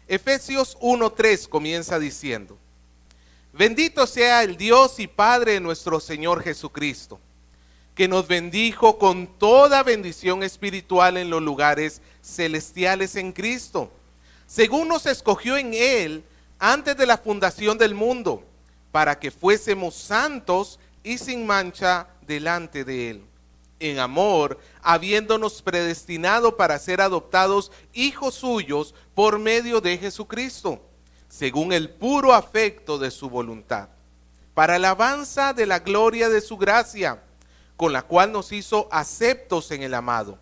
Efesios 1:3 comienza diciendo: bendito sea el Dios y Padre de nuestro Señor Jesucristo, que nos bendijo con toda bendición espiritual en los lugares celestiales en Cristo, según nos escogió en Él antes de la fundación del mundo, para que fuésemos santos y sin mancha delante de Él, en amor, habiéndonos predestinado para ser adoptados hijos suyos por medio de Jesucristo, según el puro afecto de su voluntad, para alabanza de la gloria de su gracia, con la cual nos hizo aceptos en el amado,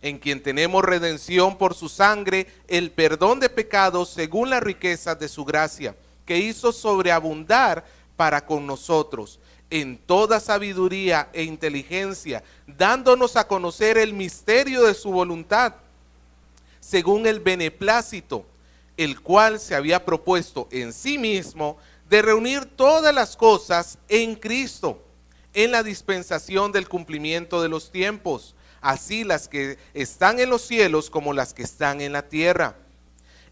en quien tenemos redención por su sangre, el perdón de pecados según la riqueza de su gracia, que hizo sobreabundar para con nosotros en toda sabiduría e inteligencia, dándonos a conocer el misterio de su voluntad, según el beneplácito, el cual se había propuesto en sí mismo de reunir todas las cosas en Cristo, en la dispensación del cumplimiento de los tiempos, así las que están en los cielos como las que están en la tierra.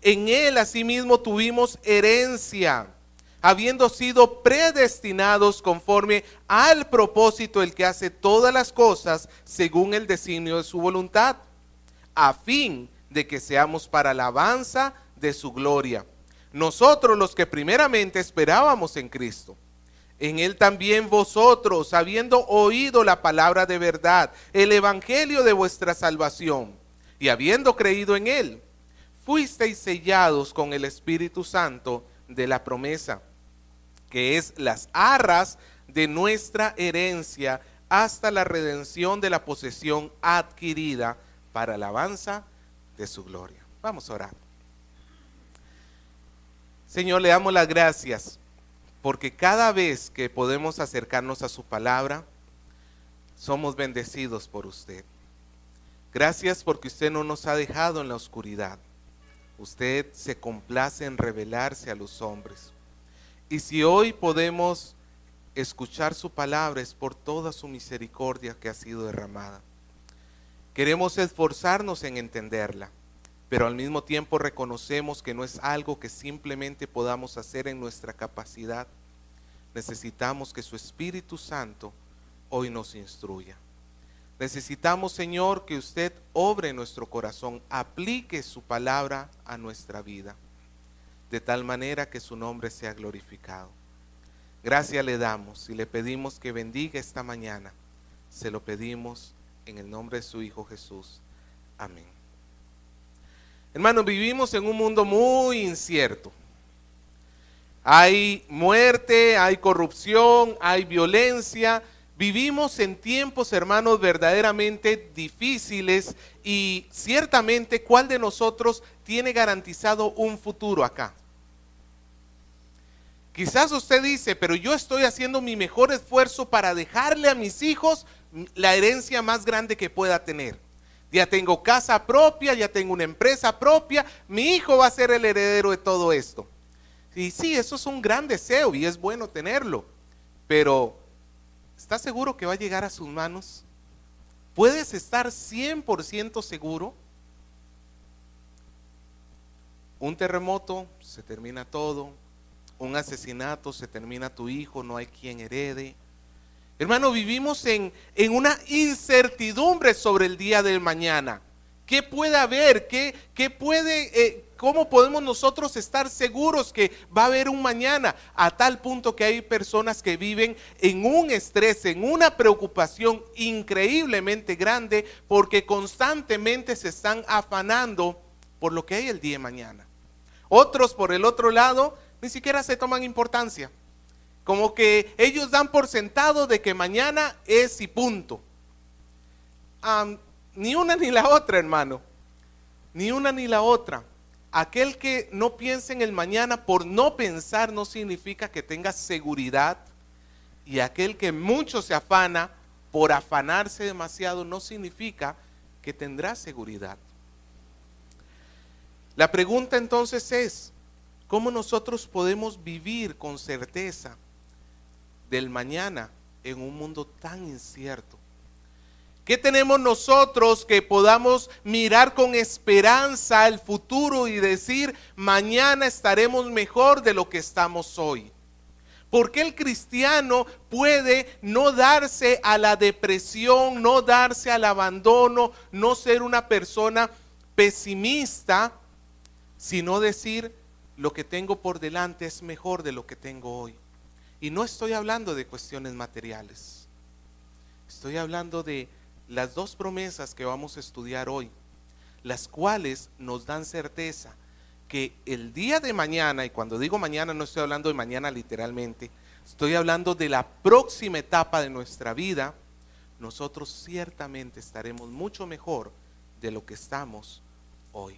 En Él asimismo tuvimos herencia, habiendo sido predestinados conforme al propósito del que hace todas las cosas según el designio de su voluntad, a fin de que seamos para alabanza de su gloria. Nosotros los que primeramente esperábamos en Cristo. En Él también vosotros, habiendo oído la palabra de verdad, el evangelio de vuestra salvación, y habiendo creído en Él, fuisteis sellados con el Espíritu Santo de la promesa, que es las arras de nuestra herencia hasta la redención de la posesión adquirida para alabanza de su gloria. Vamos a orar. Señor, le damos las gracias porque cada vez que podemos acercarnos a su palabra, somos bendecidos por usted. Gracias porque usted no nos ha dejado en la oscuridad. Usted se complace en revelarse a los hombres. Y si hoy podemos escuchar su palabra es por toda su misericordia que ha sido derramada. Queremos esforzarnos en entenderla, pero al mismo tiempo reconocemos que no es algo que simplemente podamos hacer en nuestra capacidad. Necesitamos que su Espíritu Santo hoy nos instruya. Necesitamos, Señor, que usted obre en nuestro corazón, aplique su palabra a nuestra vida, de tal manera que su nombre sea glorificado. Gracias le damos y le pedimos que bendiga esta mañana. Se lo pedimos en el nombre de su Hijo Jesús. Amén. Hermanos, vivimos en un mundo muy incierto. Hay muerte, hay corrupción, hay violencia. Vivimos en tiempos, hermanos, verdaderamente difíciles y ciertamente, ¿cuál de nosotros tiene garantizado un futuro acá? Quizás usted dice, pero yo estoy haciendo mi mejor esfuerzo para dejarle a mis hijos la herencia más grande que pueda tener. Ya tengo casa propia, ya tengo una empresa propia, mi hijo va a ser el heredero de todo esto. Y sí, eso es un gran deseo y es bueno tenerlo, pero ¿estás seguro que va a llegar a sus manos? ¿Puedes estar 100% seguro? Un terremoto, se termina todo. Un asesinato, se termina tu hijo, no hay quien herede. Hermano, vivimos en una incertidumbre sobre el día del mañana. ¿Qué puede haber? ¿Cómo podemos nosotros estar seguros que va a haber un mañana? A tal punto que hay personas que viven en un estrés, en una preocupación increíblemente grande, porque constantemente se están afanando por lo que hay el día de mañana. Otros, por el otro lado, ni siquiera se toman importancia. Como que ellos dan por sentado de que mañana es y punto. Ni una ni la otra, hermano. Ni una ni la otra. Aquel que no piensa en el mañana por no pensar no significa que tenga seguridad. Y aquel que mucho se afana por afanarse demasiado no significa que tendrá seguridad. La pregunta entonces es, ¿cómo nosotros podemos vivir con certeza del mañana en un mundo tan incierto? ¿Qué tenemos nosotros que podamos mirar con esperanza al futuro y decir, mañana estaremos mejor de lo que estamos hoy? ¿Por qué el cristiano puede no darse a la depresión, no darse al abandono, no ser una persona pesimista, sino decir, lo que tengo por delante es mejor de lo que tengo hoy? Y no estoy hablando de cuestiones materiales. Estoy hablando de las dos promesas que vamos a estudiar hoy, las cuales nos dan certeza que el día de mañana, y cuando digo mañana no estoy hablando de mañana literalmente, estoy hablando de la próxima etapa de nuestra vida, nosotros ciertamente estaremos mucho mejor de lo que estamos hoy.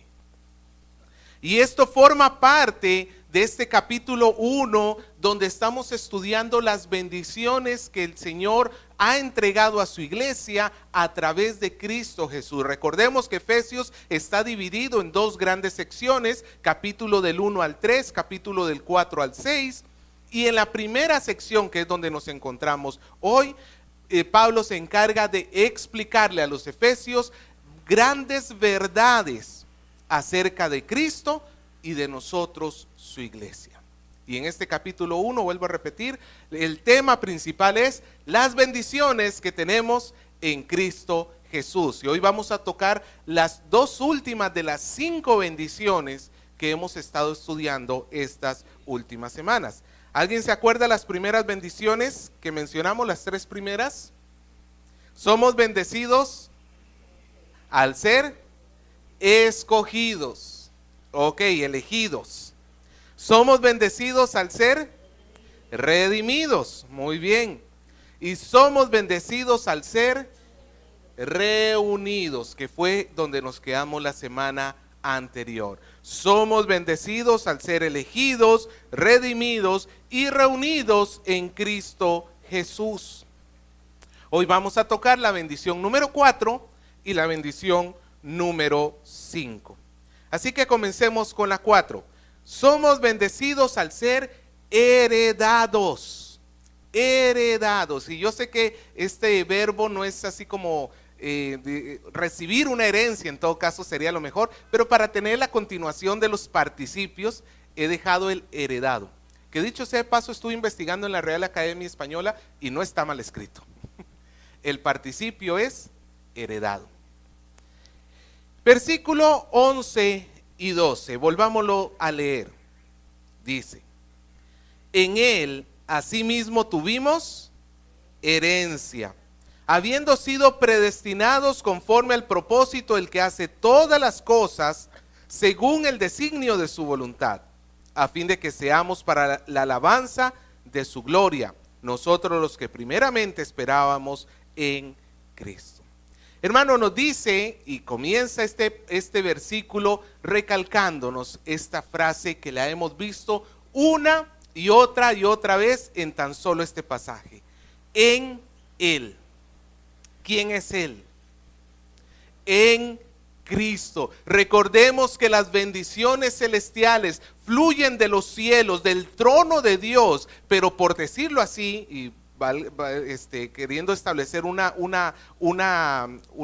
Y esto forma parte de este capítulo 1, donde estamos estudiando las bendiciones que el Señor ha entregado a su iglesia a través de Cristo Jesús. Recordemos que Efesios está dividido en dos grandes secciones, capítulo del 1 al 3, capítulo del 4 al 6, y en la primera sección, que es donde nos encontramos hoy, Pablo se encarga de explicarle a los efesios grandes verdades acerca de Cristo y de nosotros, su iglesia. Y en este capítulo 1, vuelvo a repetir, el tema principal es las bendiciones que tenemos en Cristo Jesús. Y hoy vamos a tocar las dos últimas de las 5 bendiciones que hemos estado estudiando estas últimas semanas. ¿Alguien se acuerda las primeras bendiciones que mencionamos, las 3 primeras? Somos bendecidos al ser escogidos, elegidos. Somos bendecidos al ser redimidos, muy bien. Y somos bendecidos al ser reunidos, que fue donde nos quedamos la semana anterior. Somos bendecidos al ser elegidos, redimidos y reunidos en Cristo Jesús. Hoy vamos a tocar la bendición número 4 y la bendición número 5. Así que comencemos con la 4. Somos bendecidos al ser heredados. Heredados. Y yo sé que este verbo no es así como recibir una herencia, en todo caso sería lo mejor, pero para tener la continuación de los participios he dejado el heredado, que dicho sea de paso estuve investigando en la Real Academia Española y no está mal escrito. El participio es heredado. Versículo 11 y 12, volvámoslo a leer. Dice, en él asimismo tuvimos herencia, habiendo sido predestinados conforme al propósito del que hace todas las cosas según el designio de su voluntad, a fin de que seamos para la alabanza de su gloria, nosotros los que primeramente esperábamos en Cristo. Hermano, nos dice y comienza este versículo recalcándonos esta frase que la hemos visto una y otra vez en tan solo este pasaje. En él. ¿Quién es él? En Cristo. Recordemos que las bendiciones celestiales fluyen de los cielos, del trono de Dios, pero por decirlo así, y queriendo establecer una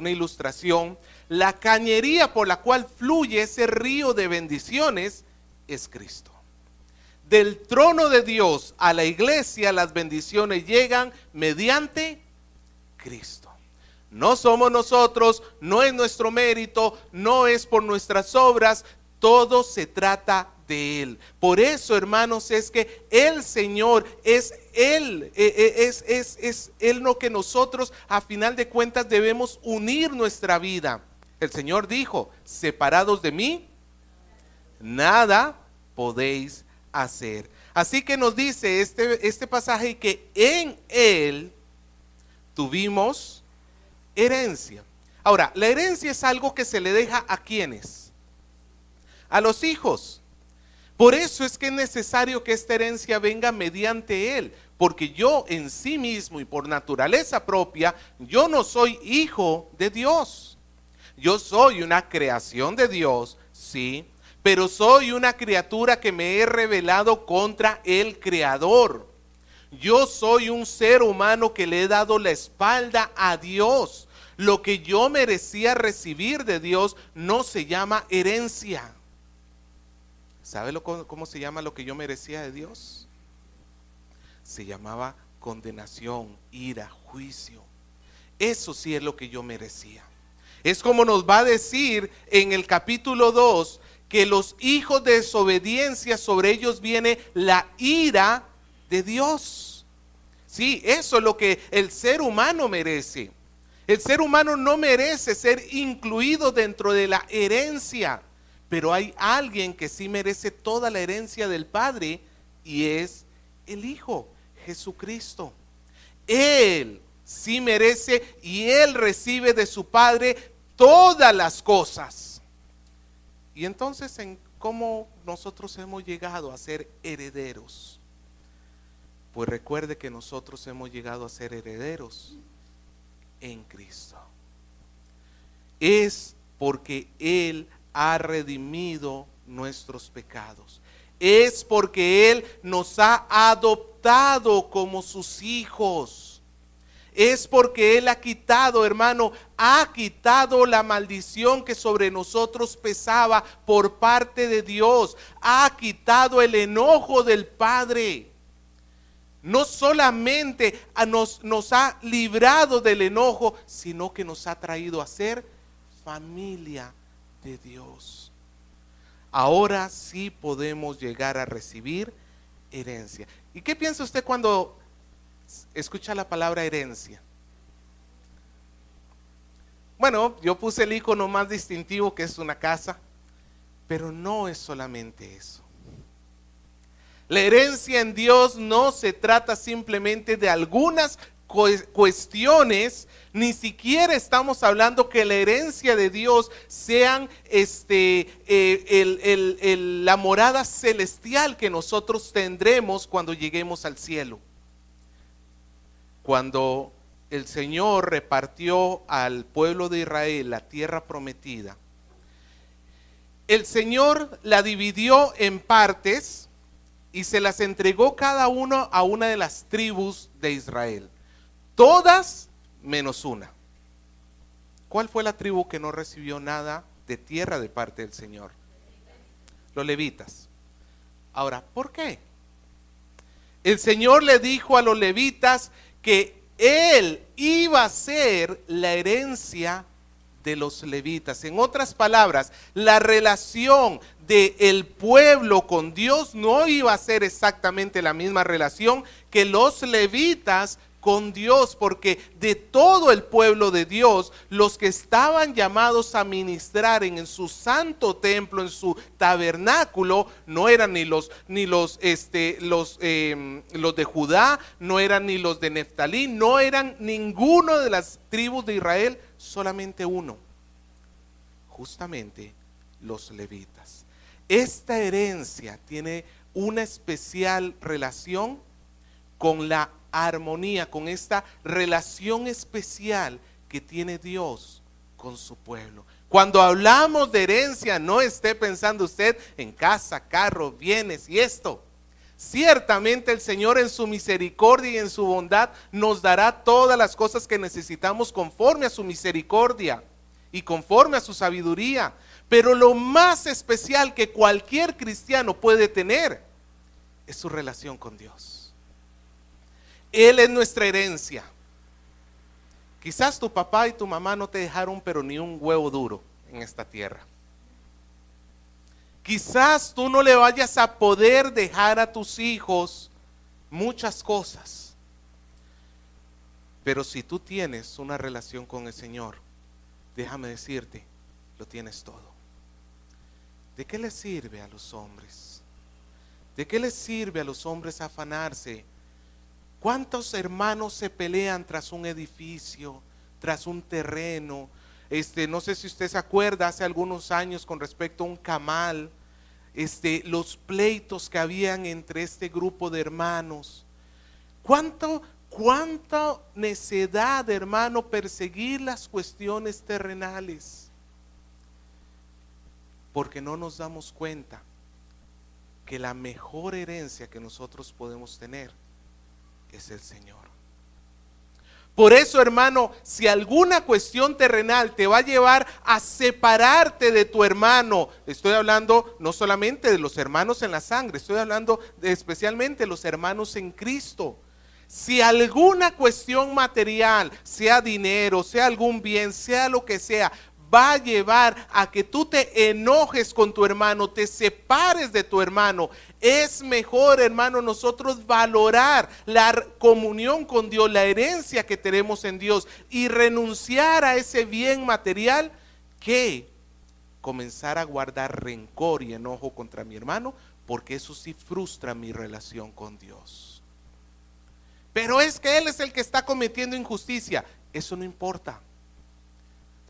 ilustración, la cañería por la cual fluye ese río de bendiciones es Cristo. Del trono de Dios a la iglesia las bendiciones llegan mediante Cristo. No somos nosotros, no es nuestro mérito, no es por nuestras obras, todo se trata de Él. Por eso, hermanos, es que el Señor es Él, es Él lo que nosotros a final de cuentas debemos unir nuestra vida. El Señor dijo, separados de mí, nada podéis hacer. Así que nos dice este pasaje que en Él tuvimos herencia. Ahora, la herencia es algo que se le deja ¿a quiénes? A los hijos. Por eso es que es necesario que esta herencia venga mediante él, porque yo en sí mismo y por naturaleza propia, yo no soy hijo de Dios. Yo soy una creación de Dios, sí, pero soy una criatura que me he rebelado contra el Creador. Yo soy un ser humano que le he dado la espalda a Dios. lo que yo merecía recibir de Dios, no se llama herencia. ¿Sabe cómo se llama lo que yo merecía de Dios? Se llamaba condenación, ira, juicio. Eso sí es lo que yo merecía. Es como nos va a decir en el capítulo 2, que los hijos de desobediencia, sobre ellos viene la ira de Dios. Sí, eso es lo que el ser humano merece. El ser humano no merece ser incluido dentro de la herencia, pero hay alguien que sí merece toda la herencia del Padre, y es el Hijo, Jesucristo. Él sí merece, y Él recibe de su Padre todas las cosas. Y entonces, ¿en cómo nosotros hemos llegado a ser herederos? Pues recuerde que nosotros hemos llegado a ser herederos en Cristo. Es porque Él ha redimido nuestros pecados. Es porque Él nos ha adoptado como sus hijos. Es porque Él ha quitado, hermano, ha quitado la maldición que sobre nosotros pesaba por parte de Dios. Ha quitado el enojo del Padre. No solamente nos ha librado del enojo, sino que nos ha traído a ser familia de Dios. Ahora sí podemos llegar a recibir herencia. ¿Y qué piensa usted cuando escucha la palabra herencia? Bueno, yo puse el icono más distintivo, que es una casa, pero no es solamente eso. La herencia en Dios no se trata simplemente de algunas cuestiones, ni siquiera estamos hablando que la herencia de Dios sean la morada celestial que nosotros tendremos cuando lleguemos al cielo. Cuando el Señor repartió al pueblo de Israel la tierra prometida, el Señor la dividió en partes y se las entregó cada uno a una de las tribus de Israel. Todas menos una. ¿Cuál fue la tribu que no recibió nada de tierra de parte del Señor? Los levitas. Ahora, ¿por qué? El Señor le dijo a los levitas que Él iba a ser la herencia de los levitas. En otras palabras, la relación del pueblo con Dios no iba a ser exactamente la misma relación que los levitas con Dios, porque de todo el pueblo de Dios, los que estaban llamados a ministrar en su santo templo, en su tabernáculo, no eran ni los de Judá, no eran ni los de Neftalí, no eran ninguno de las tribus de Israel, solamente uno, justamente los levitas. Esta herencia tiene una especial relación con la armonía, con esta relación especial que tiene Dios con su pueblo. Cuando hablamos de herencia, no esté pensando usted en casa, carro, bienes y esto. Ciertamente el Señor en su misericordia y en su bondad nos dará todas las cosas que necesitamos conforme a su misericordia y conforme a su sabiduría. Pero lo más especial que cualquier cristiano puede tener es su relación con Dios. Él es nuestra herencia. Quizás tu papá y tu mamá no te dejaron pero ni un huevo duro en esta tierra. Quizás tú no le vayas a poder dejar a tus hijos muchas cosas. Pero si tú tienes una relación con el Señor, déjame decirte, lo tienes todo. ¿De qué le sirve a los hombres? ¿De qué le sirve a los hombres afanarse? ¿Cuántos hermanos se pelean tras un edificio, tras un terreno? No sé si usted se acuerda hace algunos años con respecto a un camal, los pleitos que habían entre este grupo de hermanos. ¿Cuánta necedad, hermano, perseguir las cuestiones terrenales? Porque no nos damos cuenta que la mejor herencia que nosotros podemos tener es el Señor. Por eso, hermano, si alguna cuestión terrenal te va a llevar a separarte de tu hermano, estoy hablando no solamente de los hermanos en la sangre, estoy hablando especialmente de los hermanos en Cristo. Si alguna cuestión material, sea dinero, sea algún bien, sea lo que sea, va a llevar a que tú te enojes con tu hermano, te separes de tu hermano, es mejor, hermano, nosotros valorar la comunión con Dios, la herencia que tenemos en Dios y renunciar a ese bien material que comenzar a guardar rencor y enojo contra mi hermano, porque eso sí frustra mi relación con Dios. Pero es que él es el que está cometiendo injusticia. Eso no importa.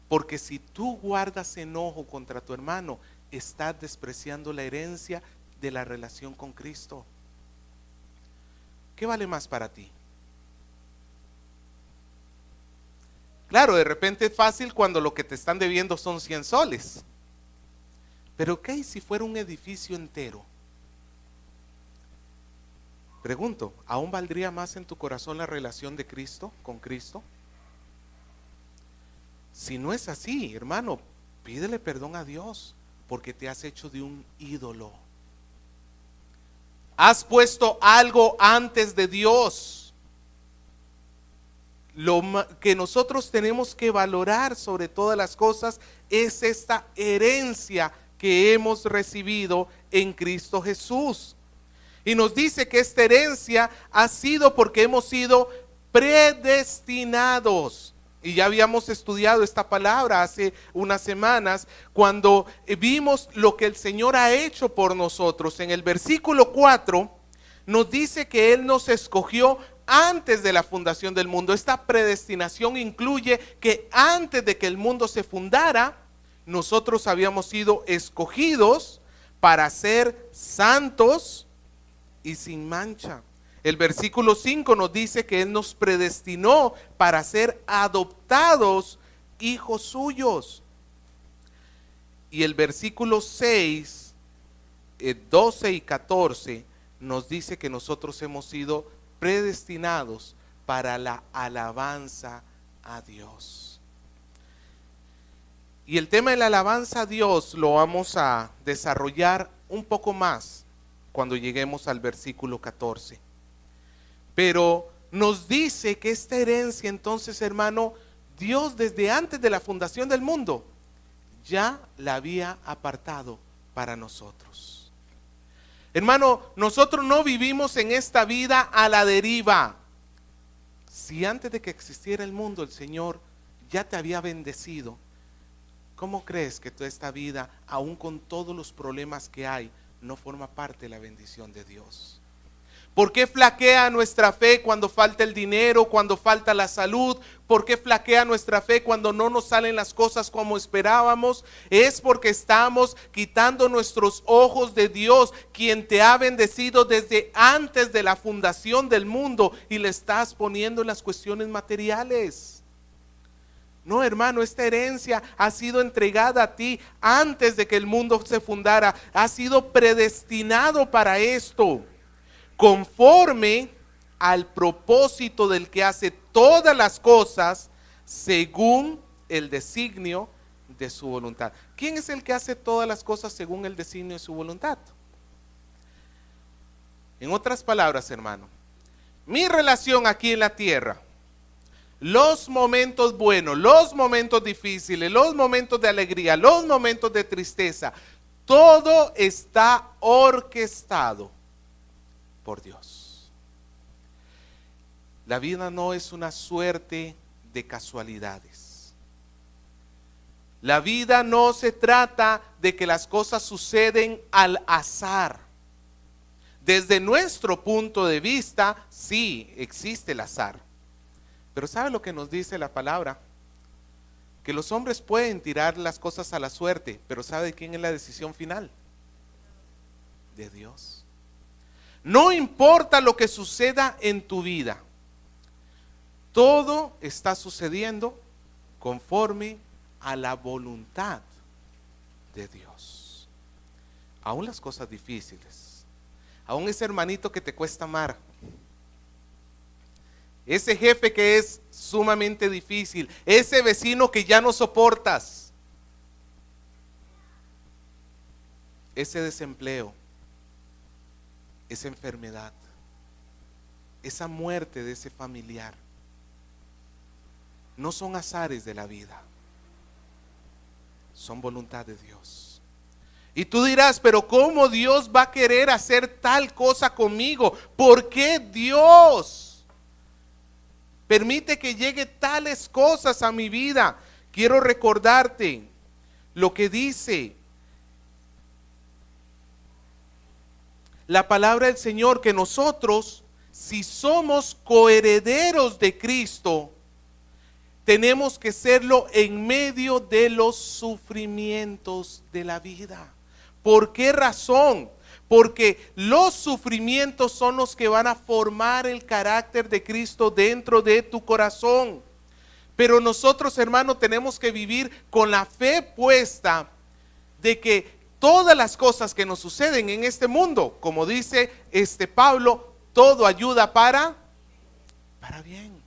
Porque si tú guardas enojo contra tu hermano, estás despreciando la herencia de la relación con Cristo. ¿Qué vale más para ti? Claro, de repente es fácil cuando lo que te están debiendo son 100 soles. Pero ¿qué si fuera un edificio entero? Pregunto, ¿aún valdría más en tu corazón la relación de Cristo con Cristo? Si no es así, hermano, pídele perdón a Dios porque te has hecho de un ídolo. Has puesto algo antes de Dios. Lo que nosotros tenemos que valorar sobre todas las cosas es esta herencia que hemos recibido en Cristo Jesús. Y nos dice que esta herencia ha sido porque hemos sido predestinados. Y ya habíamos estudiado esta palabra hace unas semanas cuando vimos lo que el Señor ha hecho por nosotros. En el versículo 4 nos dice que Él nos escogió antes de la fundación del mundo. Esta predestinación incluye que antes de que el mundo se fundara, nosotros habíamos sido escogidos para ser santos y sin mancha. El versículo 5 nos dice que Él nos predestinó para ser adoptados hijos suyos. Y el versículo 6, 12 y 14 nos dice que nosotros hemos sido predestinados para la alabanza a Dios. Y el tema de la alabanza a Dios lo vamos a desarrollar un poco más cuando lleguemos al versículo 14. Pero nos dice que esta herencia, entonces, hermano, Dios desde antes de la fundación del mundo ya la había apartado para nosotros. Hermano, nosotros no vivimos en esta vida a la deriva. Si antes de que existiera el mundo el Señor ya te había bendecido, ¿cómo crees que toda esta vida, aún con todos los problemas que hay, no forma parte de la bendición de Dios? ¿Por qué flaquea nuestra fe cuando falta el dinero, cuando falta la salud? ¿Por qué flaquea nuestra fe cuando no nos salen las cosas como esperábamos? Es porque estamos quitando nuestros ojos de Dios, quien te ha bendecido desde antes de la fundación del mundo, y le estás poniendo en las cuestiones materiales. No, hermano, esta herencia ha sido entregada a ti antes de que el mundo se fundara. Ha sido predestinado para esto, conforme al propósito del que hace todas las cosas según el designio de su voluntad. ¿Quién es el que hace todas las cosas según el designio de su voluntad? En otras palabras, hermano, mi relación aquí en la tierra, los momentos buenos, los momentos difíciles, los momentos de alegría, los momentos de tristeza, todo está orquestado por Dios. La vida no es una suerte de casualidades. La vida no se trata de que las cosas suceden al azar. Desde nuestro punto de vista, sí existe el azar. Pero ¿sabe lo que nos dice la palabra? Que los hombres pueden tirar las cosas a la suerte, pero ¿sabe de quién es la decisión final? De Dios. No importa lo que suceda en tu vida, todo está sucediendo conforme a la voluntad de Dios. Aún las cosas difíciles, aún ese hermanito que te cuesta amar, ese jefe que es sumamente difícil, ese vecino que ya no soportas, ese desempleo, esa enfermedad, esa muerte de ese familiar, no son azares de la vida, son voluntad de Dios. Y tú dirás, pero ¿cómo Dios va a querer hacer tal cosa conmigo? ¿Por qué Dios permite que llegue tales cosas a mi vida? Quiero recordarte lo que dice la palabra del Señor, que nosotros, si somos coherederos de Cristo, tenemos que serlo en medio de los sufrimientos de la vida. ¿Por qué razón? Porque los sufrimientos son los que van a formar el carácter de Cristo dentro de tu corazón. Pero nosotros, hermanos, tenemos que vivir con la fe puesta de que todas las cosas que nos suceden en este mundo, como dice Pablo, todo ayuda para bien.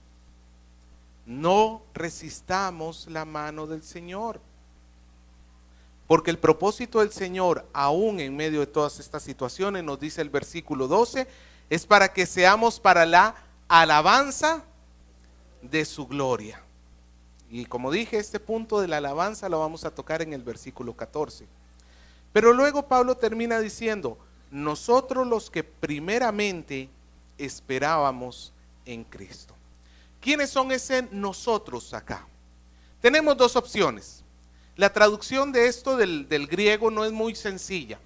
No resistamos la mano del Señor, porque el propósito del Señor, aún en medio de todas estas situaciones, nos dice el versículo 12, es para que seamos para la alabanza de su gloria. Y como dije, este punto de la alabanza lo vamos a tocar en el versículo 14. Pero luego Pablo termina diciendo, nosotros los que primeramente esperábamos en Cristo. ¿Quiénes son ese nosotros acá? Tenemos dos opciones. La traducción de esto del griego no es muy sencilla.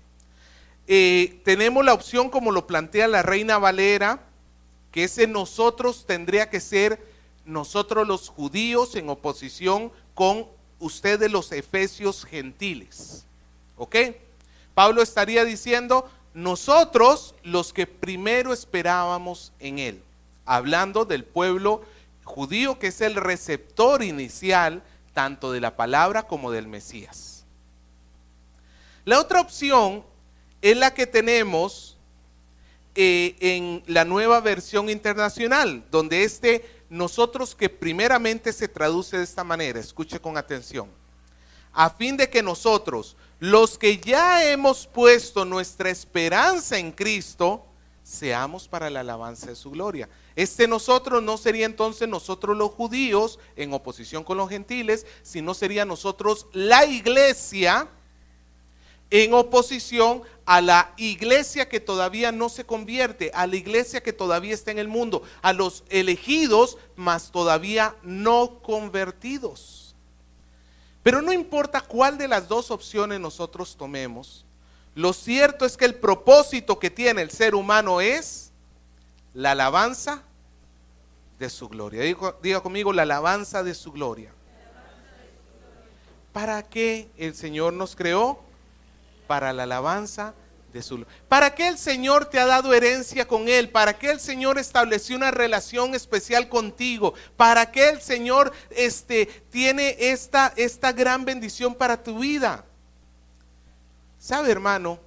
Tenemos la opción como lo plantea la Reina Valera, que ese nosotros tendría que ser nosotros los judíos en oposición con ustedes los efesios gentiles. ¿Ok? Pablo estaría diciendo, nosotros los que primero esperábamos en él, hablando del pueblo judío que es el receptor inicial tanto de la palabra como del Mesías. La otra opción es la que tenemos en la Nueva Versión Internacional, donde nosotros que primeramente se traduce de esta manera, escuche con atención, a fin de que nosotros, los que ya hemos puesto nuestra esperanza en Cristo, seamos para la alabanza de su gloria. Nosotros no sería entonces nosotros los judíos en oposición con los gentiles, sino sería nosotros la iglesia en oposición a la iglesia que todavía no se convierte, a la iglesia que todavía está en el mundo, a los elegidos, mas todavía no convertidos. Pero no importa cuál de las dos opciones nosotros tomemos, lo cierto es que el propósito que tiene el ser humano es la alabanza de su gloria. Diga conmigo, la alabanza de su gloria. ¿Para qué el Señor nos creó? Para la alabanza de su gloria. ¿Para qué el Señor te ha dado herencia con Él? ¿Para qué el Señor estableció una relación especial contigo? ¿Para qué el Señor tiene esta gran bendición para tu vida? ¿Sabe, hermano?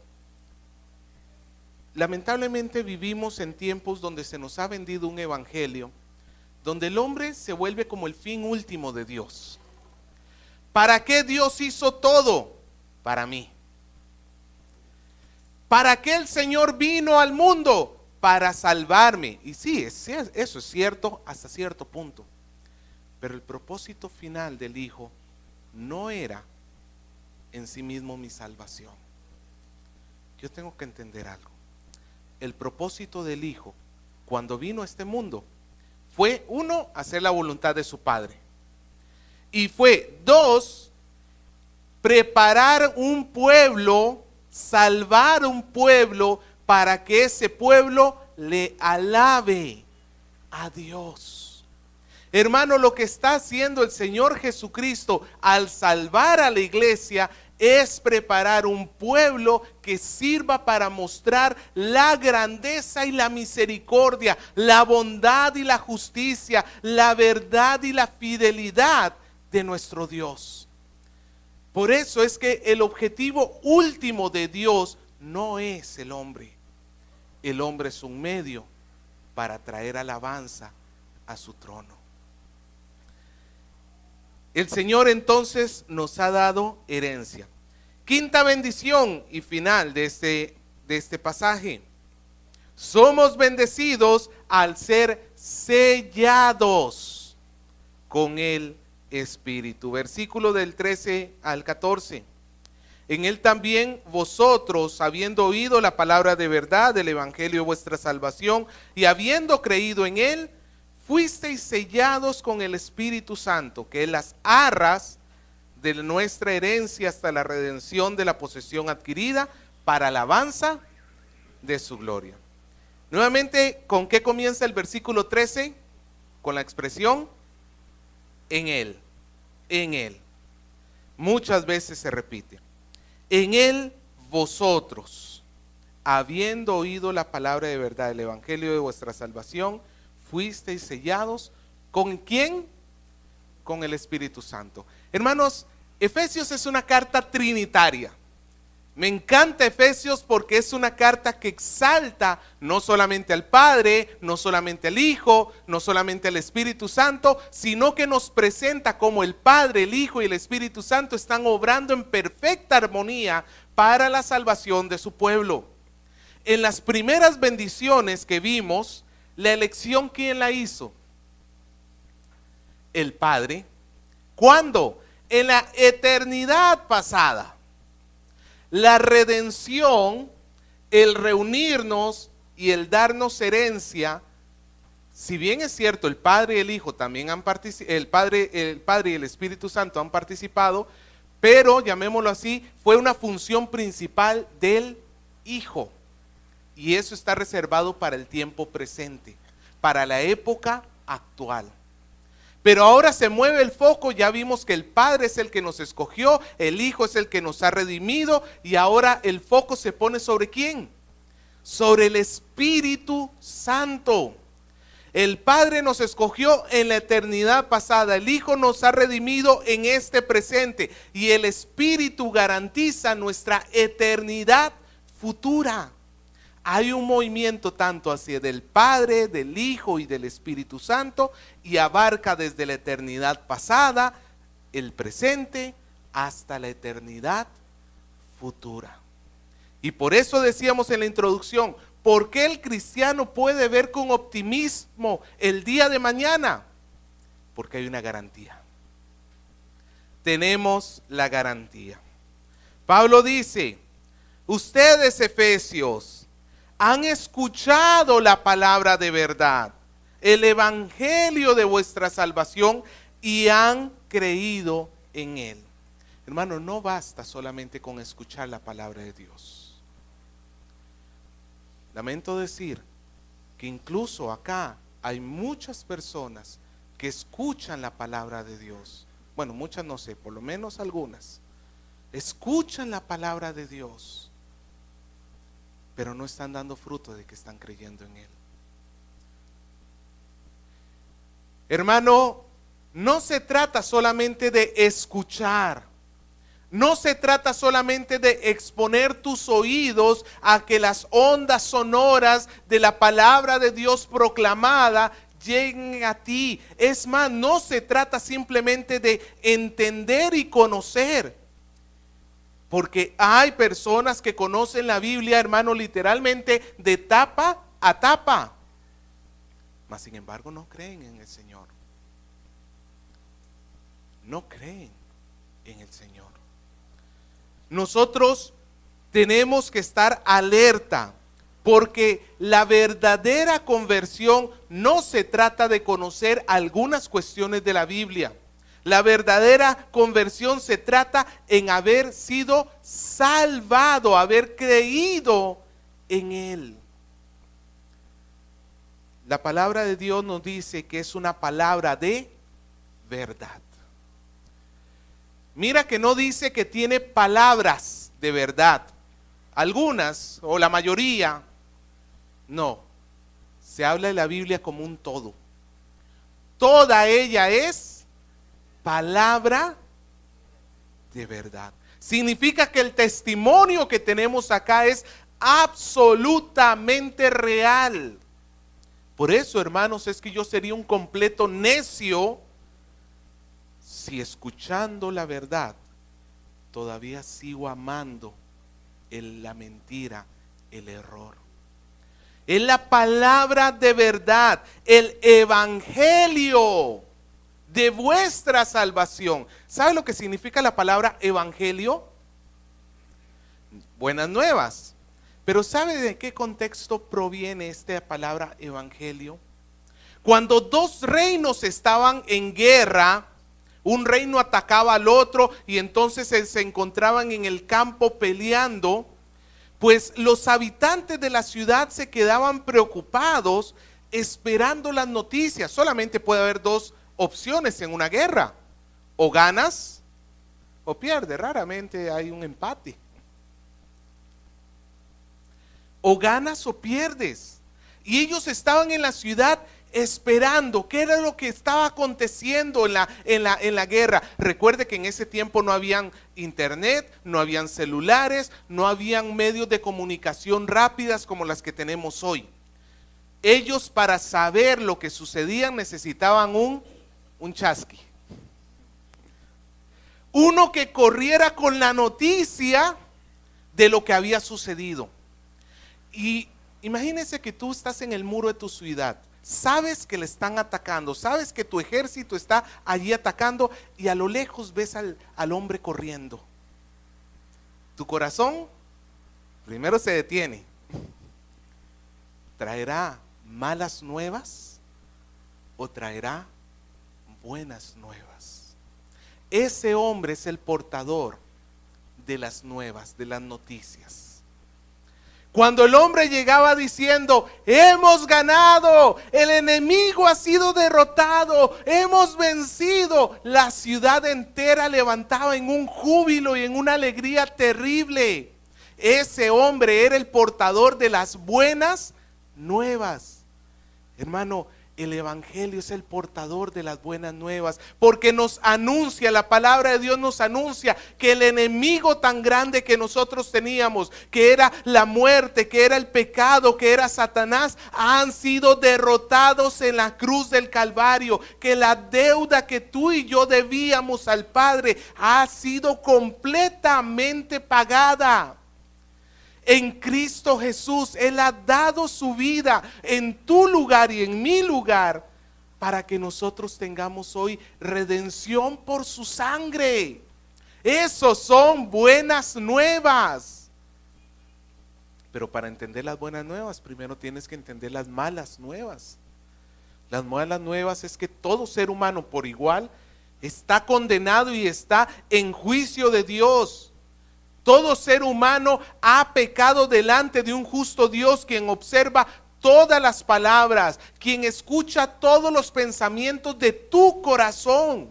Lamentablemente vivimos en tiempos donde se nos ha vendido un evangelio, donde el hombre se vuelve como el fin último de Dios. ¿Para qué Dios hizo todo? Para mí. ¿Para qué el Señor vino al mundo? Para salvarme. Y sí, eso es cierto hasta cierto punto. Pero el propósito final del Hijo no era en sí mismo mi salvación. Yo tengo que entender algo. El propósito del Hijo cuando vino a este mundo fue, 1, hacer la voluntad de su Padre. Y fue, 2, preparar un pueblo, salvar un pueblo para que ese pueblo le alabe a Dios. Hermano, lo que está haciendo el Señor Jesucristo al salvar a la iglesia es preparar un pueblo que sirva para mostrar la grandeza y la misericordia, la bondad y la justicia, la verdad y la fidelidad de nuestro Dios. Por eso es que el objetivo último de Dios no es el hombre. El hombre es un medio para traer alabanza a su trono. El Señor entonces nos ha dado herencia. Quinta bendición y final de este pasaje. Somos bendecidos al ser sellados con el Espíritu. Versículo del 13 al 14. En él también vosotros, habiendo oído la palabra de verdad del evangelio de vuestra salvación, y habiendo creído en él, fuisteis sellados con el Espíritu Santo, que es las arras de nuestra herencia hasta la redención de la posesión adquirida para alabanza de su gloria. Nuevamente, ¿con qué comienza el versículo 13? Con la expresión en él, en él. Muchas veces se repite. En él vosotros, habiendo oído la palabra de verdad, el evangelio de vuestra salvación, fuisteis sellados. ¿Con quién? Con el Espíritu Santo. Hermanos, Efesios es una carta trinitaria. Me encanta Efesios porque es una carta que exalta no solamente al Padre, no solamente al Hijo, no solamente al Espíritu Santo, sino que nos presenta cómo el Padre, el Hijo y el Espíritu Santo están obrando en perfecta armonía para la salvación de su pueblo. En las primeras bendiciones que vimos, la elección, ¿quién la hizo? El Padre. ¿Cuándo? En la eternidad pasada. La redención, el reunirnos y el darnos herencia, si bien es cierto, el Padre y el Hijo también han participado, el Padre y el Espíritu Santo han participado, pero llamémoslo así, fue una función principal del Hijo. Y eso está reservado para el tiempo presente, para la época actual. Pero ahora se mueve el foco, ya vimos que el Padre es el que nos escogió, el Hijo es el que nos ha redimido, y ahora el foco se pone ¿sobre quién? Sobre el Espíritu Santo. El Padre nos escogió en la eternidad pasada, el Hijo nos ha redimido en este presente, y el Espíritu garantiza nuestra eternidad futura. Hay un movimiento tanto hacia del Padre, del Hijo y del Espíritu Santo, y abarca desde la eternidad pasada, el presente, hasta la eternidad futura. Y por eso decíamos en la introducción, ¿por qué el cristiano puede ver con optimismo el día de mañana? Porque hay una garantía. Tenemos la garantía. Pablo dice, ustedes, Efesios, han escuchado la palabra de verdad, el evangelio de vuestra salvación, y han creído en él. Hermano, no basta solamente con escuchar la palabra de Dios. Lamento decir que incluso acá hay muchas personas que escuchan la palabra de Dios. Bueno, muchas no sé, por lo menos algunas. Escuchan la palabra de Dios, pero no están dando fruto de que están creyendo en él. Hermano, no se trata solamente de escuchar. No se trata solamente de exponer tus oídos a que las ondas sonoras de la palabra de Dios proclamada lleguen a ti. Es más, no se trata simplemente de entender y conocer. Porque hay personas que conocen la Biblia, hermano, literalmente de tapa a tapa. Mas sin embargo no creen en el Señor. No creen en el Señor. Nosotros tenemos que estar alerta, porque la verdadera conversión no se trata de conocer algunas cuestiones de la Biblia. La verdadera conversión se trata en haber sido salvado, haber creído en él. La palabra de Dios nos dice que es una palabra de verdad. Mira que no dice que tiene palabras de verdad. Algunas o la mayoría, no. Se habla de la Biblia como un todo. Toda ella es palabra de verdad. Significa que el testimonio que tenemos acá es absolutamente real. Por eso, hermanos, es que yo sería un completo necio si escuchando la verdad todavía sigo amando la mentira, el error. Es la palabra de verdad, el evangelio de vuestra salvación. ¿Sabe lo que significa la palabra evangelio? Buenas nuevas. Pero ¿sabe de qué contexto proviene esta palabra evangelio? Cuando dos reinos estaban en guerra, un reino atacaba al otro y entonces se encontraban en el campo peleando, pues los habitantes de la ciudad se quedaban preocupados esperando las noticias. Solamente puede haber dos opciones en una guerra: o ganas o pierdes. Raramente hay un empate. O ganas o pierdes. Y ellos estaban en la ciudad esperando qué era lo que estaba aconteciendo en la guerra. Recuerde que en ese tiempo no habían internet, no habían celulares, no habían medios de comunicación rápidas como las que tenemos hoy. Ellos, para saber lo que sucedía, necesitaban un chasqui. Uno que corriera con la noticia de lo que había sucedido. Y imagínense que tú estás en el muro de tu ciudad, sabes que le están atacando, sabes que tu ejército está allí atacando y a lo lejos ves al hombre corriendo. Tu corazón primero se detiene. ¿Traerá malas nuevas o traerá buenas nuevas? Ese hombre es el portador de las nuevas, de las noticias. Cuando el hombre llegaba diciendo: hemos ganado, el enemigo ha sido derrotado, hemos vencido, la ciudad entera levantaba en un júbilo y en una alegría terrible. Ese hombre era el portador de las buenas nuevas. Hermano, el evangelio es el portador de las buenas nuevas, porque nos anuncia, la palabra de Dios nos anuncia que el enemigo tan grande que nosotros teníamos, que era la muerte, que era el pecado, que era Satanás, han sido derrotados en la cruz del Calvario, que la deuda que tú y yo debíamos al Padre ha sido completamente pagada. En Cristo Jesús, Él ha dado su vida en tu lugar y en mi lugar para que nosotros tengamos hoy redención por su sangre. Esos son buenas nuevas. Pero para entender las buenas nuevas, primero tienes que entender las malas nuevas. Las malas nuevas es que todo ser humano por igual está condenado y está en juicio de Dios. Todo ser humano ha pecado delante de un justo Dios, quien observa todas las palabras, quien escucha todos los pensamientos de tu corazón.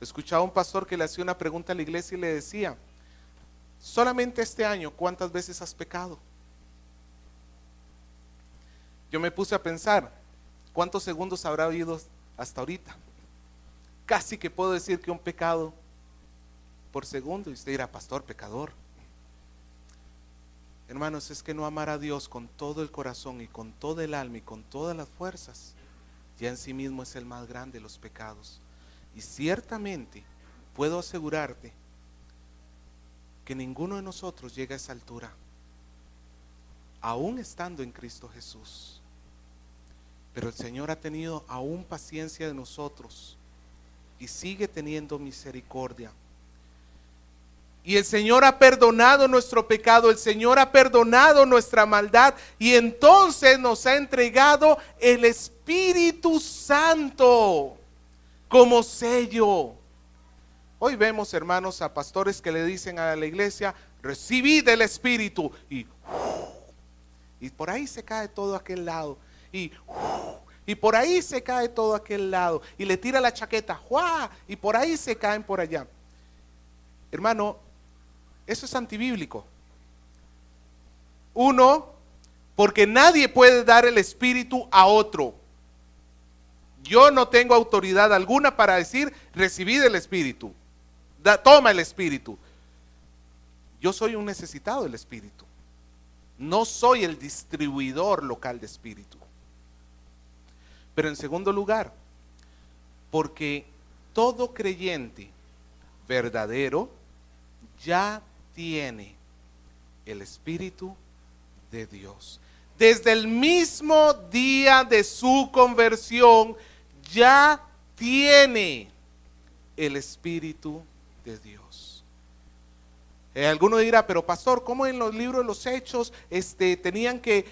Escuchaba a un pastor que le hacía una pregunta a la iglesia y le decía: solamente este año, ¿cuántas veces has pecado? Yo me puse a pensar, ¿cuántos segundos habrá habido hasta ahorita? Casi que puedo decir que un pecado por segundo. Y usted dirá: pastor, pecador. Hermanos, es que no amar a Dios con todo el corazón y con todo el alma y con todas las fuerzas, ya en sí mismo es el más grande de los pecados. Y ciertamente puedo asegurarte que ninguno de nosotros llega a esa altura, aún estando en Cristo Jesús. Pero el Señor ha tenido aún paciencia de nosotros y sigue teniendo misericordia. Y el Señor ha perdonado nuestro pecado, el Señor ha perdonado nuestra maldad, y entonces nos ha entregado el Espíritu Santo como sello. Hoy vemos, hermanos, a pastores que le dicen a la iglesia: recibid el Espíritu, y por ahí se cae todo aquel lado, y por ahí se cae todo aquel lado, y le tira la chaqueta, ¡juá! Y por ahí se caen por allá. Hermano, eso es antibíblico. Uno, porque nadie puede dar el Espíritu a otro. Yo no tengo autoridad alguna para decir: recibid el Espíritu, toma el Espíritu. Yo soy un necesitado del Espíritu. No soy el distribuidor local de Espíritu. Pero en segundo lugar, porque todo creyente verdadero ya tiene el Espíritu de Dios. Desde el mismo día de su conversión ya tiene el Espíritu de Dios. Alguno dirá, pero pastor, ¿cómo en los libros de los Hechos tenían que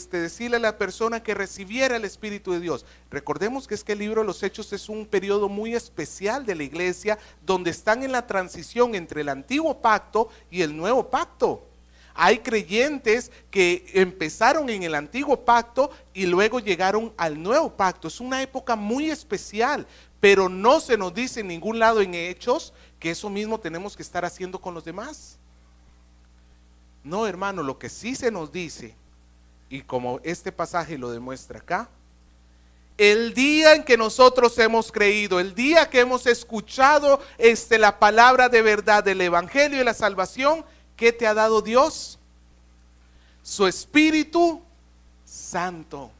decirle a la persona que recibiera el Espíritu de Dios? Recordemos que es que el libro de los Hechos es un periodo muy especial de la iglesia, donde están en la transición entre el antiguo pacto y el nuevo pacto. Hay creyentes que empezaron en el antiguo pacto y luego llegaron al nuevo pacto. Es una época muy especial, pero no se nos dice en ningún lado en Hechos que eso mismo tenemos que estar haciendo con los demás. No, hermano, lo que sí se nos dice, y como este pasaje lo demuestra acá, el día en que nosotros hemos creído, el día que hemos escuchado la palabra de verdad del evangelio y la salvación, ¿qué te ha dado Dios? Su Espíritu Santo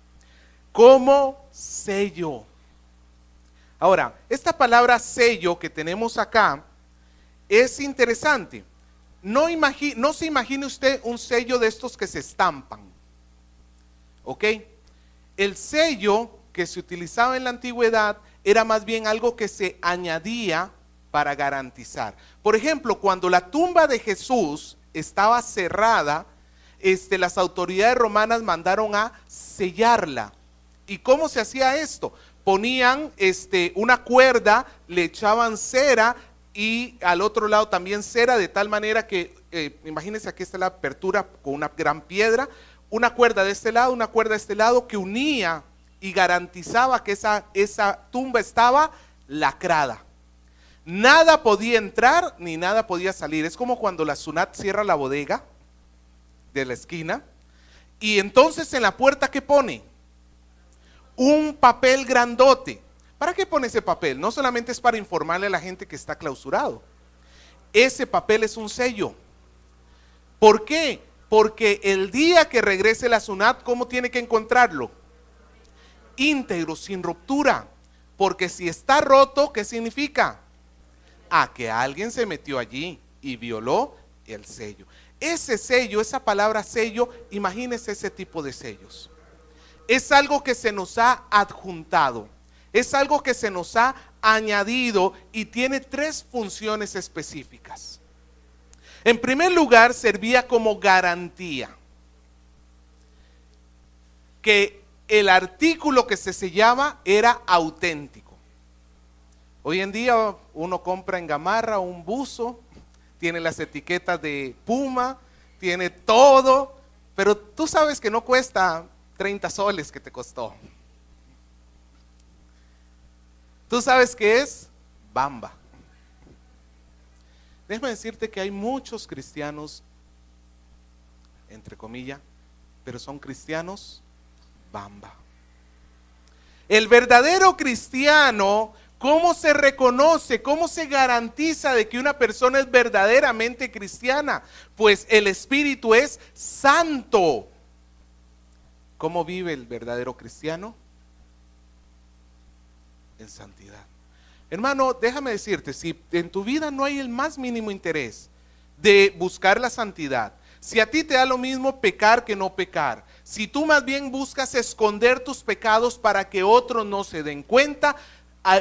como sello. Ahora, esta palabra sello que tenemos acá es interesante. No se imagine usted un sello de estos que se estampan. ¿Ok? El sello que se utilizaba en la antigüedad era más bien algo que se añadía para garantizar. Por ejemplo, cuando la tumba de Jesús estaba cerrada, las autoridades romanas mandaron a sellarla. ¿Y cómo se hacía esto? Ponían una cuerda, le echaban cera y al otro lado también cera, de tal manera que, imagínense, aquí está la apertura con una gran piedra, una cuerda de este lado, una cuerda de este lado, que unía y garantizaba que esa tumba estaba lacrada. Nada podía entrar ni nada podía salir. Es como cuando la SUNAT cierra la bodega de la esquina y entonces en la puerta, ¿qué pone? Un papel grandote. ¿Para qué pone ese papel? No solamente es para informarle a la gente que está clausurado. Ese papel es un sello. ¿Por qué? Porque el día que regrese la SUNAT, ¿cómo tiene que encontrarlo? Íntegro, sin ruptura. Porque si está roto, ¿qué significa? Que alguien se metió allí y violó el sello. Ese sello, esa palabra sello, imagínese ese tipo de sellos. Es algo que se nos ha adjuntado, es algo que se nos ha añadido y tiene tres funciones específicas. En primer lugar, servía como garantía que el artículo que se sellaba era auténtico. Hoy en día uno compra en Gamarra un buzo, tiene las etiquetas de Puma, tiene todo, pero tú sabes que no cuesta 30 soles que te costó. Tú sabes que es Bamba. Déjame decirte que hay muchos cristianos, entre comillas, pero son cristianos Bamba. El verdadero cristiano, ¿cómo se reconoce? ¿Cómo se garantiza de que una persona es verdaderamente cristiana? Pues el Espíritu es santo. ¿Cómo vive el verdadero cristiano? En santidad. Hermano, déjame decirte, si en tu vida no hay el más mínimo interés de buscar la santidad, si a ti te da lo mismo pecar que no pecar, si tú más bien buscas esconder tus pecados para que otros no se den cuenta,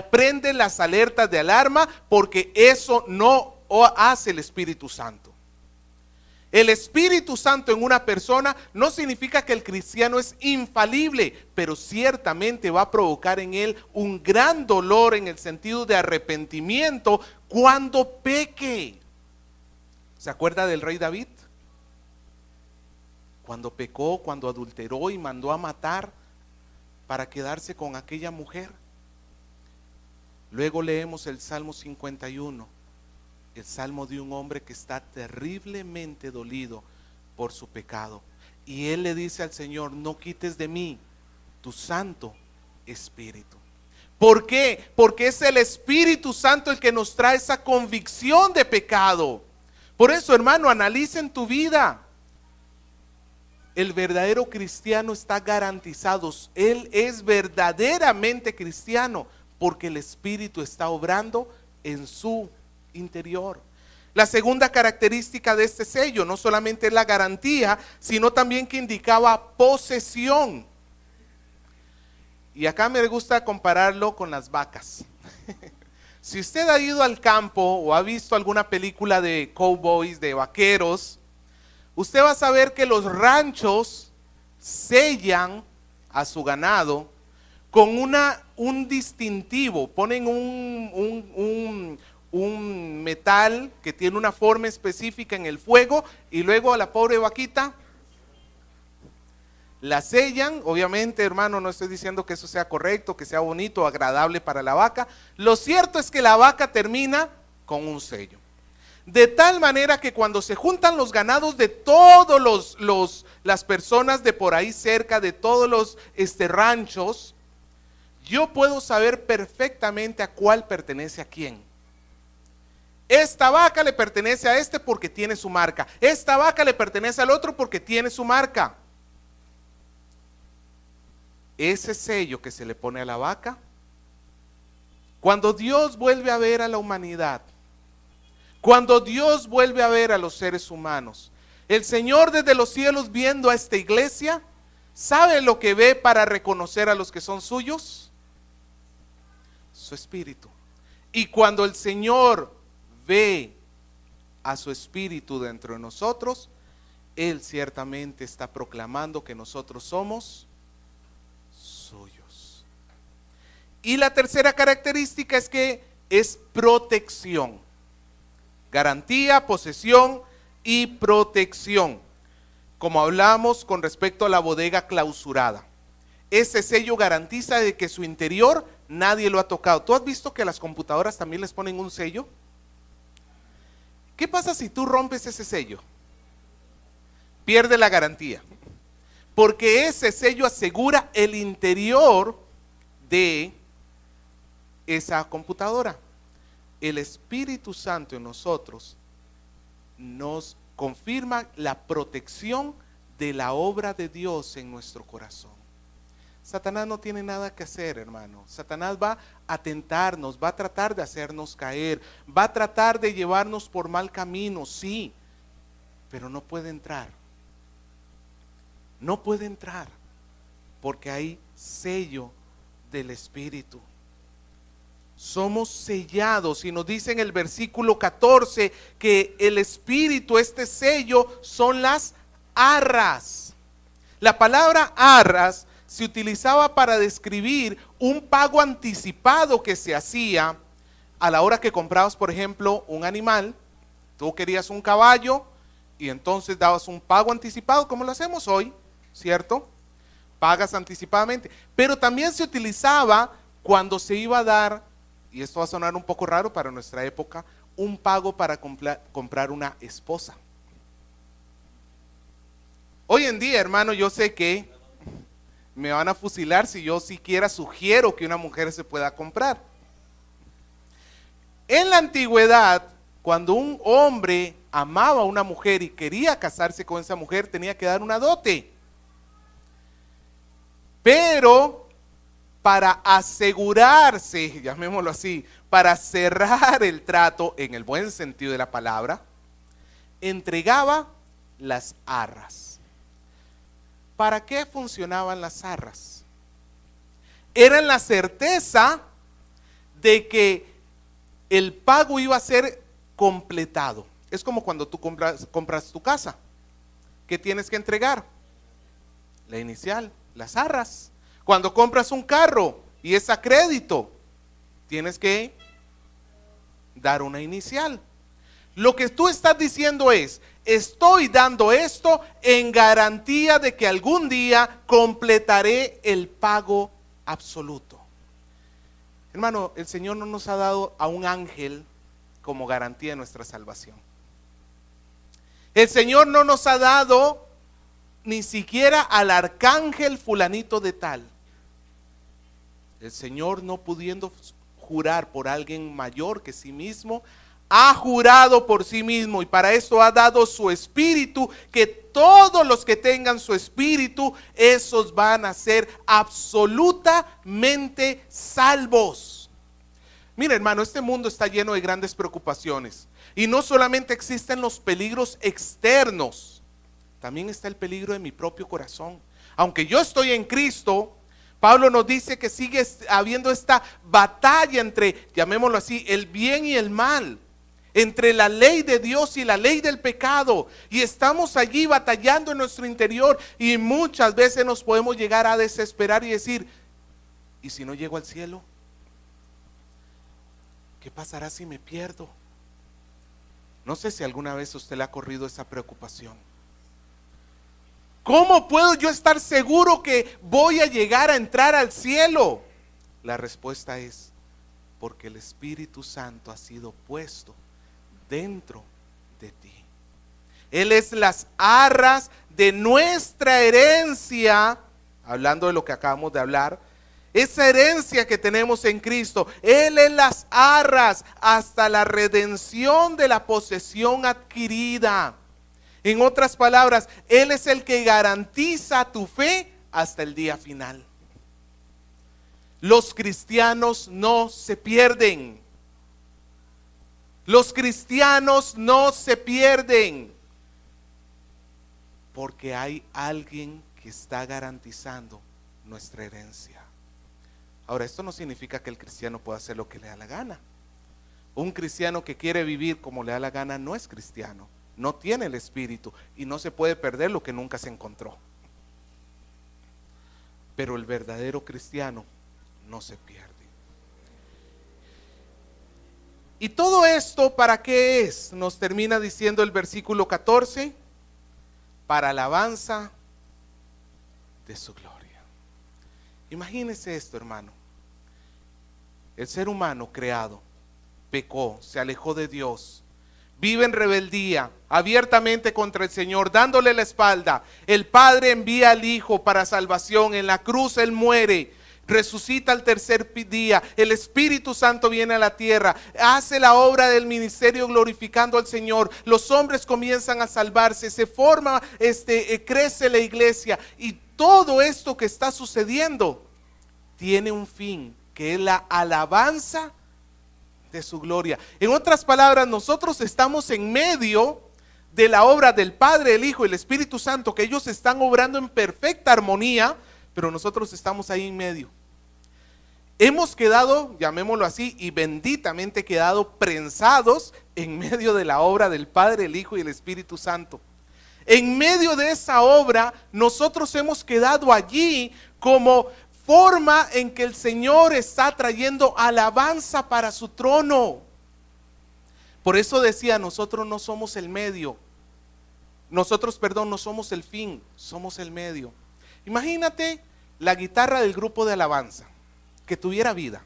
prende las alertas de alarma, porque eso no hace el Espíritu Santo. El Espíritu Santo en una persona no significa que el cristiano es infalible, pero ciertamente va a provocar en él un gran dolor en el sentido de arrepentimiento cuando peque. ¿Se acuerda del rey David? Cuando pecó, cuando adulteró y mandó a matar para quedarse con aquella mujer. Luego leemos el Salmo 51, el salmo de un hombre que está terriblemente dolido por su pecado. Y él le dice al Señor: no quites de mí tu Santo Espíritu. ¿Por qué? Porque es el Espíritu Santo el que nos trae esa convicción de pecado. Por eso, hermano, analiza en tu vida. El verdadero cristiano está garantizado. Él es verdaderamente cristiano porque el Espíritu está obrando en su interior. La segunda característica de este sello no solamente es la garantía, sino también que indicaba posesión. Y acá me gusta compararlo con las vacas. Si usted ha ido al campo o ha visto alguna película de cowboys, de vaqueros, usted va a saber que los ranchos sellan a su ganado con un distintivo. Ponen un metal que tiene una forma específica en el fuego y luego a la pobre vaquita la sellan. Obviamente, hermano, no estoy diciendo que eso sea correcto, que sea bonito, agradable para la vaca. Lo cierto es que la vaca termina con un sello. De tal manera que cuando se juntan los ganados de todos las personas de por ahí cerca, de todos los ranchos, yo puedo saber perfectamente a cuál pertenece a quién. Esta vaca le pertenece a este porque tiene su marca. Esta vaca le pertenece al otro porque tiene su marca. Ese sello que se le pone a la vaca, cuando Dios vuelve a ver a la humanidad, cuando Dios vuelve a ver a los seres humanos, el Señor desde los cielos viendo a esta iglesia, ¿sabe lo que ve para reconocer a los que son suyos? Su espíritu. Y cuando el Señor ve a su espíritu dentro de nosotros, Él ciertamente está proclamando que nosotros somos suyos. Y la tercera característica es que es protección. Garantía, posesión y protección. Como hablamos con respecto a la bodega clausurada. Ese sello garantiza de que su interior nadie lo ha tocado. ¿Tú has visto que a las computadoras también les ponen un sello? ¿Qué pasa si tú rompes ese sello? Pierde la garantía. Porque ese sello asegura el interior de esa computadora. El Espíritu Santo en nosotros nos confirma la protección de la obra de Dios en nuestro corazón. Satanás no tiene nada que hacer, hermano. Satanás va a tentarnos, va a tratar de hacernos caer, va a tratar de llevarnos por mal camino, sí, pero no puede entrar. No puede entrar porque hay sello del Espíritu. Somos sellados y nos dice en el versículo 14 que el Espíritu, este sello, son las arras. La palabra arras se utilizaba para describir un pago anticipado que se hacía a la hora que comprabas, por ejemplo, un animal. Tú querías un caballo y entonces dabas un pago anticipado, como lo hacemos hoy, ¿cierto? Pagas anticipadamente. Pero también se utilizaba cuando se iba a dar, y esto va a sonar un poco raro para nuestra época, un pago para comprar una esposa. Hoy en día, hermano, yo sé que me van a fusilar si yo siquiera sugiero que una mujer se pueda comprar. En la antigüedad, cuando un hombre amaba a una mujer y quería casarse con esa mujer, tenía que dar una dote. Pero para asegurarse, llamémoslo así, para cerrar el trato en el buen sentido de la palabra, entregaba las arras. ¿Para qué funcionaban las arras? Eran la certeza de que el pago iba a ser completado. Es como cuando tú compras tu casa. ¿Qué tienes que entregar? La inicial, las arras. Cuando compras un carro y es a crédito, tienes que dar una inicial. Lo que tú estás diciendo es: estoy dando esto en garantía de que algún día completaré el pago absoluto. Hermano, el Señor no nos ha dado a un ángel como garantía de nuestra salvación. El Señor no nos ha dado ni siquiera al arcángel fulanito de tal. El Señor, no pudiendo jurar por alguien mayor que sí mismo, ha jurado por sí mismo, y para esto ha dado su Espíritu, que todos los que tengan su espíritu, esos van a ser absolutamente salvos. Mira, hermano, este mundo está lleno de grandes preocupaciones. Y no solamente existen los peligros externos, también está el peligro de mi propio corazón. Aunque yo estoy en Cristo, Pablo nos dice que sigue habiendo esta batalla entre, llamémoslo así, el bien y el mal, entre la ley de Dios y la ley del pecado. Y estamos allí batallando en nuestro interior, y muchas veces nos podemos llegar a desesperar y decir, ¿y si no llego al cielo? ¿Qué pasará si me pierdo? No sé si alguna vez a usted le ha corrido esa preocupación. ¿Cómo puedo yo estar seguro que voy a llegar a entrar al cielo? La respuesta es, porque el Espíritu Santo ha sido puesto dentro de ti. Él es las arras de nuestra herencia, hablando de lo que acabamos de hablar, esa herencia que tenemos en Cristo. Él es las arras hasta la redención de la posesión adquirida. En otras palabras, Él es el que garantiza tu fe hasta el día final. Los cristianos no se pierden. Los cristianos no se pierden, porque hay alguien que está garantizando nuestra herencia. Ahora, esto no significa que el cristiano pueda hacer lo que le da la gana. Un cristiano que quiere vivir como le da la gana no es cristiano. No tiene el Espíritu y no se puede perder lo que nunca se encontró. Pero el verdadero cristiano no se pierde. ¿Y todo esto para qué es? Nos termina diciendo el versículo 14, para alabanza de su gloria. Imagínese esto, hermano. El ser humano creado pecó, se alejó de Dios, vive en rebeldía, abiertamente contra el Señor, dándole la espalda. El Padre envía al Hijo para salvación. En la cruz Él muere, resucita al tercer día. El Espíritu Santo viene a la tierra, hace la obra del ministerio glorificando al Señor. Los hombres comienzan a salvarse, se forma, crece la iglesia. Y todo esto que está sucediendo tiene un fin, que es la alabanza de su gloria. En otras palabras, nosotros estamos en medio de la obra del Padre, el Hijo y el Espíritu Santo, que ellos están obrando en perfecta armonía, pero nosotros estamos ahí en medio. Hemos quedado, llamémoslo así, y benditamente quedado prensados en medio de la obra del Padre, el Hijo y el Espíritu Santo. En medio de esa obra, nosotros hemos quedado allí como forma en que el Señor está trayendo alabanza para su trono. Por eso decía, nosotros no somos el medio. Nosotros, no somos el fin, somos el medio. Imagínate la guitarra del grupo de alabanza, que tuviera vida.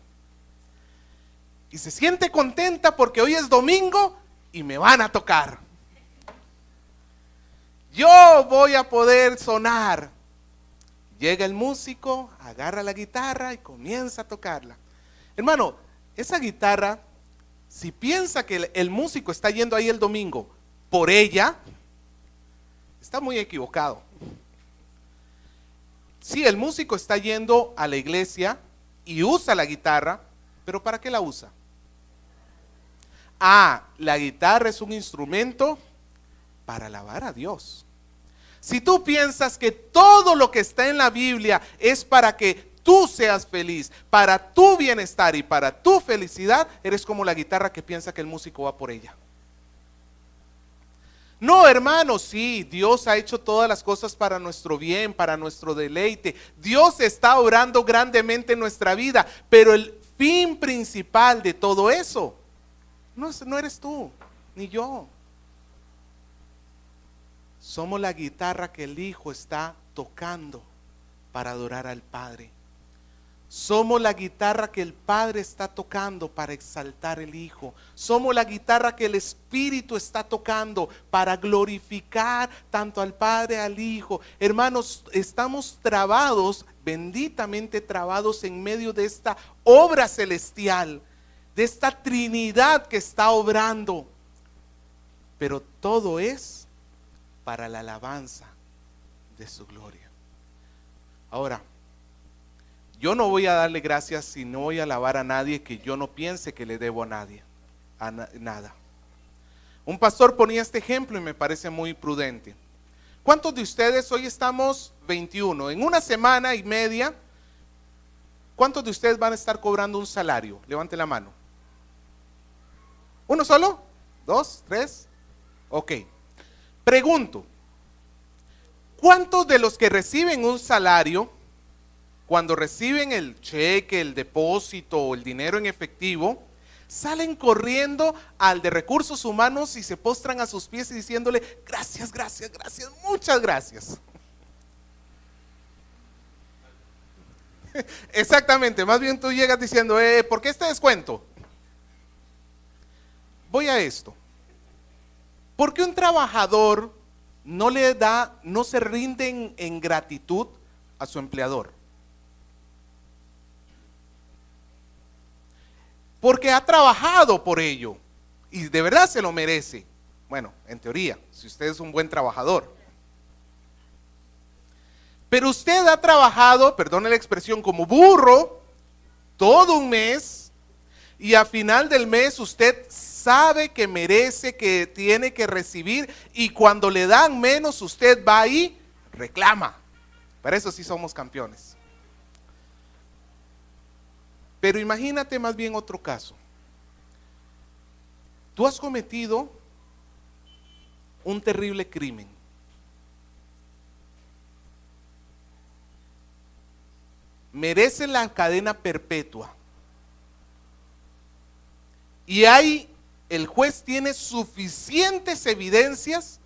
Y se siente contenta porque hoy es domingo y me van a tocar. Yo voy a poder sonar. Llega el músico, agarra la guitarra y comienza a tocarla. Hermano, esa guitarra, si piensa que el músico está yendo ahí el domingo por ella, está muy equivocado. Sí, el músico está yendo a la iglesia y usa la guitarra, pero ¿para qué la usa? La guitarra es un instrumento para alabar a Dios. Si tú piensas que todo lo que está en la Biblia es para que tú seas feliz, para tu bienestar y para tu felicidad, eres como la guitarra que piensa que el músico va por ella. No, hermano, sí, Dios ha hecho todas las cosas para nuestro bien, para nuestro deleite. Dios está obrando grandemente en nuestra vida, pero el fin principal de todo eso no eres tú, ni yo. Somos la guitarra que el Hijo está tocando para adorar al Padre. Somos la guitarra que el Padre está tocando para exaltar al Hijo. Somos la guitarra que el Espíritu está tocando para glorificar tanto al Padre, al Hijo. Hermanos, estamos trabados, benditamente trabados en medio de esta obra celestial, de esta Trinidad que está obrando. Pero todo es para la alabanza de su gloria. Ahora, yo no voy a darle gracias y no voy a alabar a nadie que yo no piense que le debo a nadie, nada. Un pastor ponía este ejemplo y me parece muy prudente. ¿Cuántos de ustedes, hoy estamos 21, en una semana y media, cuántos de ustedes van a estar cobrando un salario? Levante la mano. ¿Uno solo? ¿Dos? ¿Tres? Ok. Pregunto, ¿cuántos de los que reciben un salario, cuando reciben el cheque, el depósito o el dinero en efectivo, salen corriendo al de recursos humanos y se postran a sus pies y diciéndole, gracias, gracias, gracias, muchas gracias? Exactamente, más bien tú llegas diciendo, ¿por qué este descuento? Voy a esto. ¿Por qué un trabajador no se rinde en gratitud a su empleador? Porque ha trabajado por ello y de verdad se lo merece. Bueno, en teoría, si usted es un buen trabajador. Pero usted ha trabajado, perdone la expresión, como burro todo un mes y a final del mes usted sabe que merece, que tiene que recibir, y cuando le dan menos usted va y reclama. Para eso sí somos campeones. Pero imagínate más bien otro caso. Tú has cometido un terrible crimen. Mereces la cadena perpetua. Y el juez tiene suficientes evidencias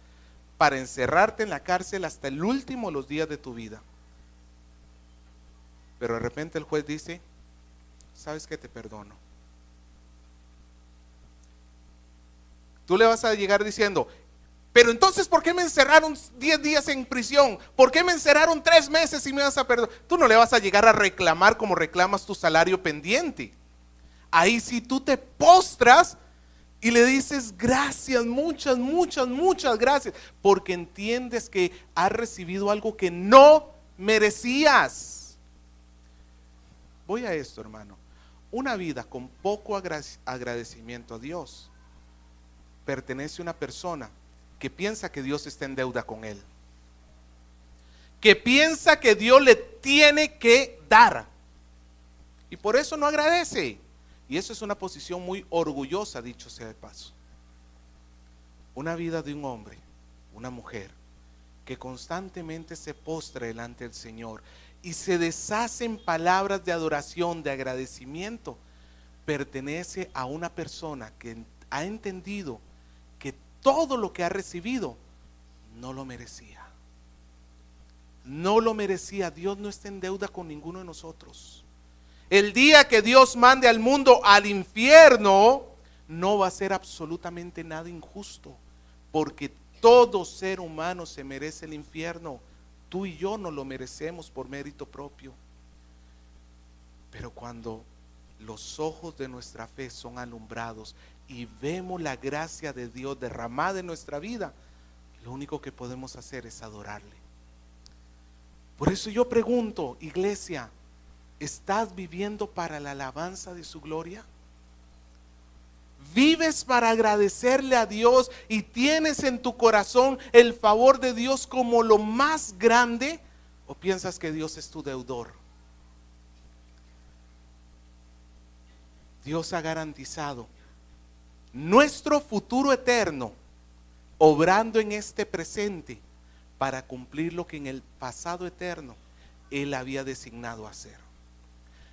para encerrarte en la cárcel hasta el último de los días de tu vida. Pero de repente el juez dice, ¿sabes qué? Te perdono. Tú le vas a llegar diciendo, pero entonces ¿por qué me encerraron 10 días en prisión? ¿Por qué me encerraron 3 meses y me vas a perdonar? Tú no le vas a llegar a reclamar como reclamas tu salario pendiente. Ahí sí tú te postras y le dices gracias, muchas, muchas, muchas gracias, porque entiendes que has recibido algo que no merecías. Voy a esto, hermano. Una vida con poco agradecimiento a Dios pertenece a una persona que piensa que Dios está en deuda con él, que piensa que Dios le tiene que dar y por eso no agradece. Y eso es una posición muy orgullosa, dicho sea de paso. Una vida de un hombre, una mujer, que constantemente se postra delante del Señor y se deshace en palabras de adoración, de agradecimiento, pertenece a una persona que ha entendido que todo lo que ha recibido no lo merecía. No lo merecía. Dios no está en deuda con ninguno de nosotros. El día que Dios mande al mundo al infierno, no va a ser absolutamente nada injusto, porque todo ser humano se merece el infierno. Tú y yo no lo merecemos por mérito propio. Pero cuando los ojos de nuestra fe son alumbrados y vemos la gracia de Dios derramada en nuestra vida, lo único que podemos hacer es adorarle. Por eso yo pregunto, iglesia, ¿estás viviendo para la alabanza de su gloria? ¿Vives para agradecerle a Dios y tienes en tu corazón el favor de Dios como lo más grande? ¿O piensas que Dios es tu deudor? Dios ha garantizado nuestro futuro eterno, obrando en este presente para cumplir lo que en el pasado eterno Él había designado hacer.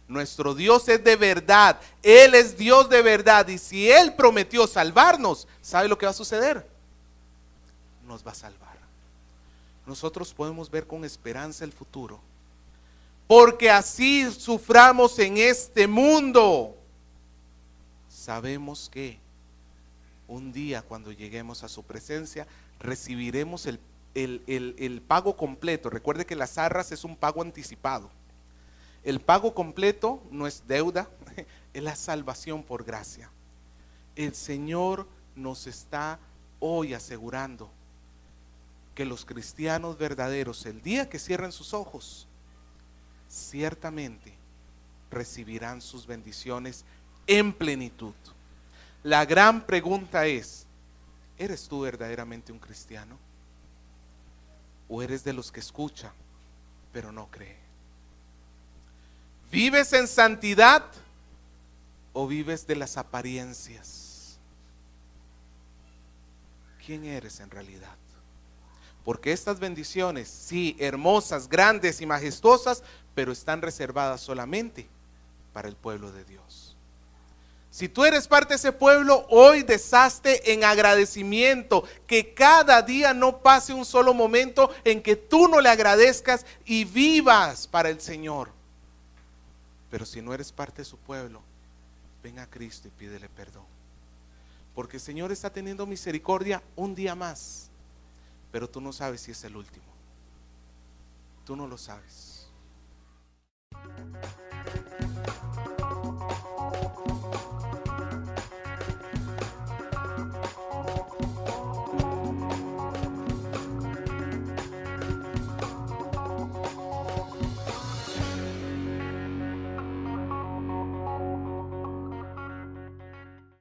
Nuestro Dios es de verdad, Él es Dios de verdad, y si Él prometió salvarnos, ¿sabe lo que va a suceder? Nos va a salvar. Nosotros podemos ver con esperanza el futuro, porque así suframos en este mundo, sabemos que un día cuando lleguemos a su presencia recibiremos el pago completo. Recuerde que las arras es un pago anticipado. El pago completo no es deuda, es la salvación por gracia. El Señor nos está hoy asegurando que los cristianos verdaderos, el día que cierren sus ojos, ciertamente recibirán sus bendiciones en plenitud. La gran pregunta es, ¿eres tú verdaderamente un cristiano? ¿O eres de los que escucha, pero no cree? ¿Vives en santidad o vives de las apariencias? ¿Quién eres en realidad? Porque estas bendiciones, sí, hermosas, grandes y majestuosas, pero están reservadas solamente para el pueblo de Dios. Si tú eres parte de ese pueblo, hoy deshazte en agradecimiento, que cada día no pase un solo momento en que tú no le agradezcas y vivas para el Señor. Pero si no eres parte de su pueblo, ven a Cristo y pídele perdón. Porque el Señor está teniendo misericordia un día más, pero tú no sabes si es el último. Tú no lo sabes.